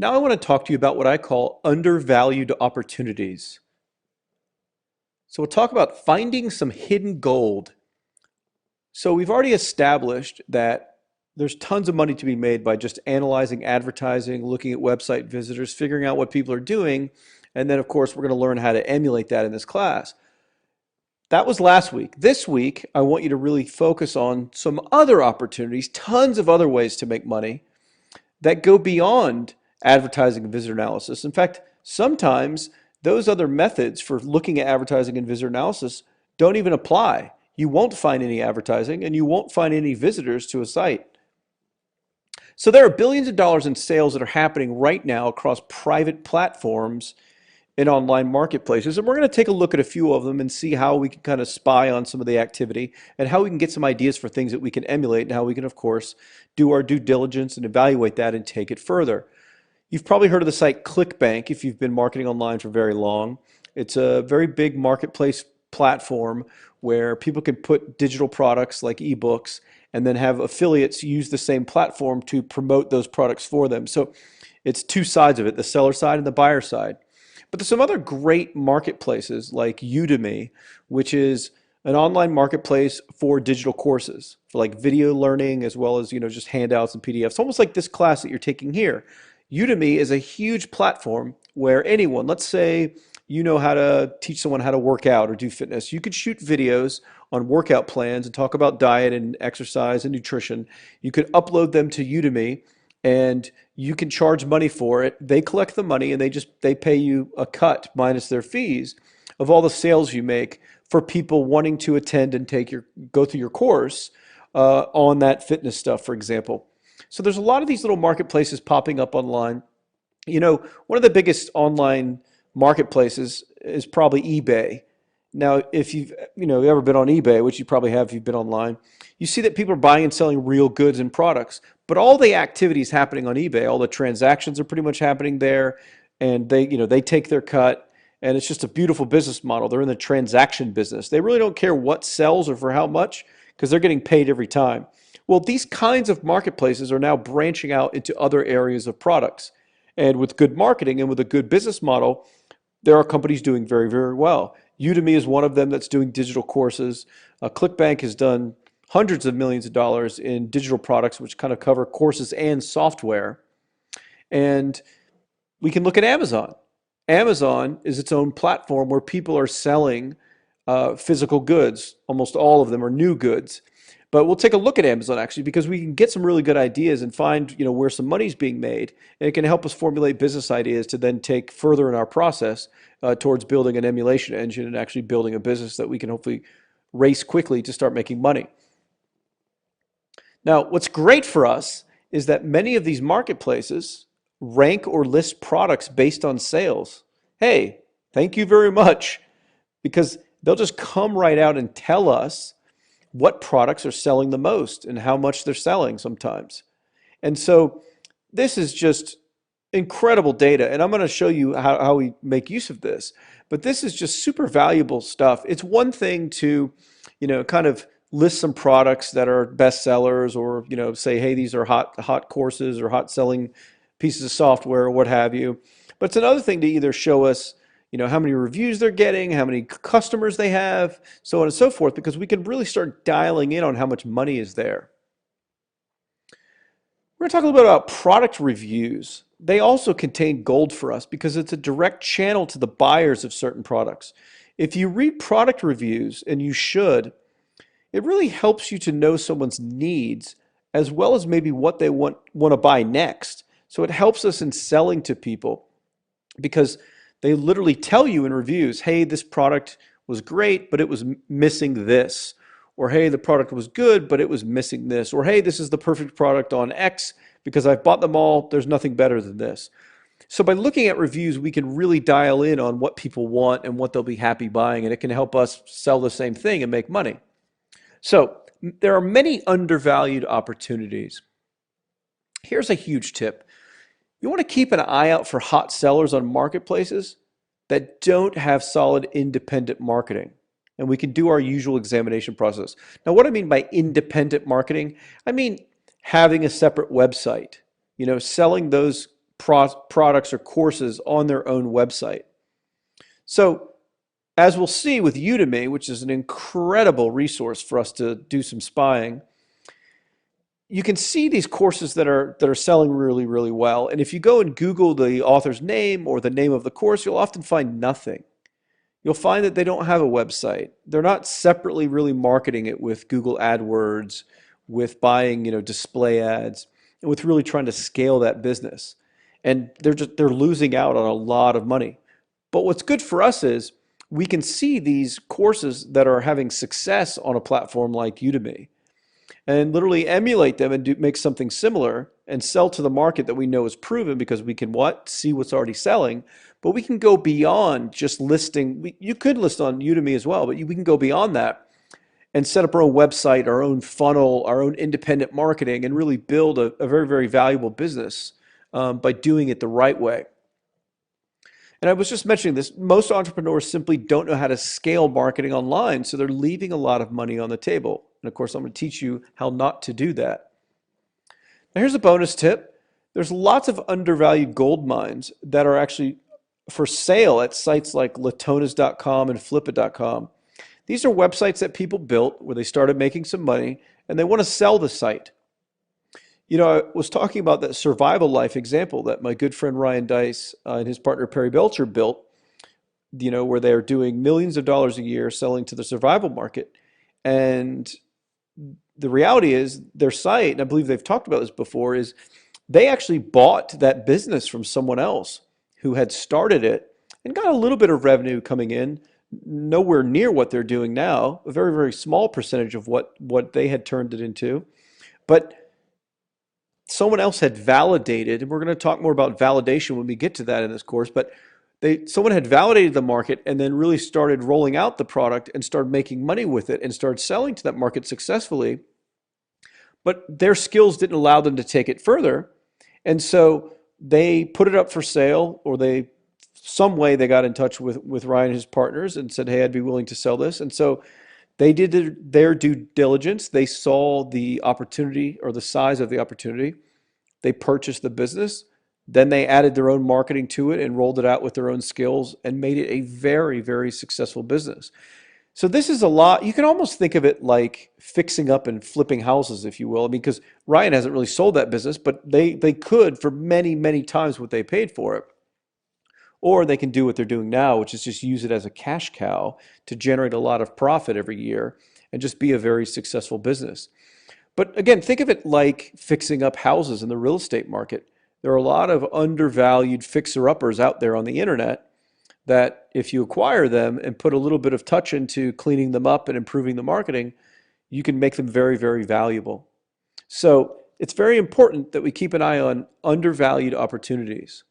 Now I want to talk to you about what I call undervalued opportunities. So we'll talk about finding some hidden gold. So we've already established that there's tons of money to be made by just analyzing advertising, looking at website visitors, figuring out what people are doing, and then of course we're going to learn how to emulate that in this class. That was last week. This week, I want you to really focus on some other opportunities, tons of other ways to make money that go beyond advertising and visitor analysis. In fact, sometimes those other methods for looking at advertising and visitor analysis don't even apply. You won't find any advertising and you won't find any visitors to a site. So there are billions of dollars in sales that are happening right now across private platforms in online marketplaces. And we're going to take a look at a few of them and see how we can kind of spy on some of the activity and how we can get some ideas for things that we can emulate and how we can, of course, do our due diligence and evaluate that and take it further. You've probably heard of the site ClickBank if you've been marketing online for very long. It's a very big marketplace platform where people can put digital products like ebooks and then have affiliates use the same platform to promote those products for them. So it's two sides of it, the seller side and the buyer side. But there's some other great marketplaces like Udemy, which is an online marketplace for digital courses, for like video learning as well as, just handouts and PDFs, almost like this class that you're taking here. Udemy is a huge platform where anyone, let's say you know how to teach someone how to work out or do fitness, you could shoot videos on workout plans and talk about diet and exercise and nutrition. You could upload them to Udemy and you can charge money for it. They collect the money and they pay you a cut minus their fees of all the sales you make for people wanting to attend and go through your course on that fitness stuff, for example. So there's a lot of these little marketplaces popping up online. One of the biggest online marketplaces is probably eBay. Now, if you've ever been on eBay, which you probably have if you've been online, you see that people are buying and selling real goods and products. But all the activities happening on eBay, all the transactions are pretty much happening there, and they take their cut, and it's just a beautiful business model. They're in the transaction business. They really don't care what sells or for how much because they're getting paid every time. Well, these kinds of marketplaces are now branching out into other areas of products. And with good marketing and with a good business model, there are companies doing very, very well. Udemy is one of them that's doing digital courses. ClickBank has done hundreds of millions of dollars in digital products, which kind of cover courses and software. And we can look at Amazon. Amazon is its own platform where people are selling physical goods. Almost all of them are new goods. But we'll take a look at Amazon actually because we can get some really good ideas and find where some money's being made, and it can help us formulate business ideas to then take further in our process towards building an emulation engine and actually building a business that we can hopefully race quickly to start making money. Now, what's great for us is that many of these marketplaces rank or list products based on sales. Hey, thank you very much, because they'll just come right out and tell us what products are selling the most and how much they're selling sometimes. And so this is just incredible data. And I'm going to show you how we make use of this. But this is just super valuable stuff. It's one thing to, kind of list some products that are best sellers or, say, hey, these are hot courses or hot selling pieces of software or what have you. But it's another thing to either show us how many reviews they're getting, how many customers they have, so on and so forth, because we can really start dialing in on how much money is there. We're going to talk a little bit about product reviews. They also contain gold for us because it's a direct channel to the buyers of certain products. If you read product reviews, and you should, it really helps you to know someone's needs as well as maybe what they want to buy next. So it helps us in selling to people because they literally tell you in reviews, hey, this product was great, but it was missing this. Or, hey, the product was good, but it was missing this. Or, hey, this is the perfect product on X because I've bought them all. There's nothing better than this. So by looking at reviews, we can really dial in on what people want and what they'll be happy buying, and it can help us sell the same thing and make money. So there are many undervalued opportunities. Here's a huge tip. You want to keep an eye out for hot sellers on marketplaces that don't have solid independent marketing. And we can do our usual examination process. Now, what I mean by independent marketing, I mean having a separate website, selling those products or courses on their own website. So as we'll see with Udemy, which is an incredible resource for us to do some spying, you can see these courses that are selling really, really well. And if you go and Google the author's name or the name of the course, you'll often find nothing. You'll find that they don't have a website. They're not separately really marketing it with Google AdWords, with buying, display ads, and with really trying to scale that business. And they're losing out on a lot of money. But what's good for us is we can see these courses that are having success on a platform like Udemy and literally emulate them and make something similar and sell to the market that we know is proven because we can what? See what's already selling. But we can go beyond just listing. You could list on Udemy as well, but we can go beyond that and set up our own website, our own funnel, our own independent marketing, and really build a very, very valuable business by doing it the right way. And I was just mentioning this, most entrepreneurs simply don't know how to scale marketing online, so they're leaving a lot of money on the table. And of course, I'm going to teach you how not to do that. Now, here's a bonus tip. There's lots of undervalued gold mines that are actually for sale at sites like latonas.com and flipit.com. These are websites that people built where they started making some money and they want to sell the site. I was talking about that survival life example that my good friend Ryan Dice and his partner Perry Belcher built, where they're doing millions of dollars a year selling to the survival market. And the reality is their site, and I believe they've talked about this before, is they actually bought that business from someone else who had started it and got a little bit of revenue coming in, nowhere near what they're doing now, a very, very small percentage of what they had turned it into. But someone else had validated, and we're going to talk more about validation when we get to that in this course, but someone had validated the market and then really started rolling out the product and started making money with it and started selling to that market successfully. But their skills didn't allow them to take it further. And so they put it up for sale, or some way they got in touch with Ryan and his partners and said, hey, I'd be willing to sell this. And so they did their due diligence. They saw the opportunity or the size of the opportunity. They purchased the business. Then they added their own marketing to it and rolled it out with their own skills and made it a very, very successful business. So this is a lot. You can almost think of it like fixing up and flipping houses, if you will. I mean, because Ryan hasn't really sold that business, but they could for many, many times what they paid for it. Or they can do what they're doing now, which is just use it as a cash cow to generate a lot of profit every year and just be a very successful business. But again, think of it like fixing up houses in the real estate market. There are a lot of undervalued fixer-uppers out there on the internet that if you acquire them and put a little bit of touch into cleaning them up and improving the marketing, you can make them very, very valuable. So it's very important that we keep an eye on undervalued opportunities.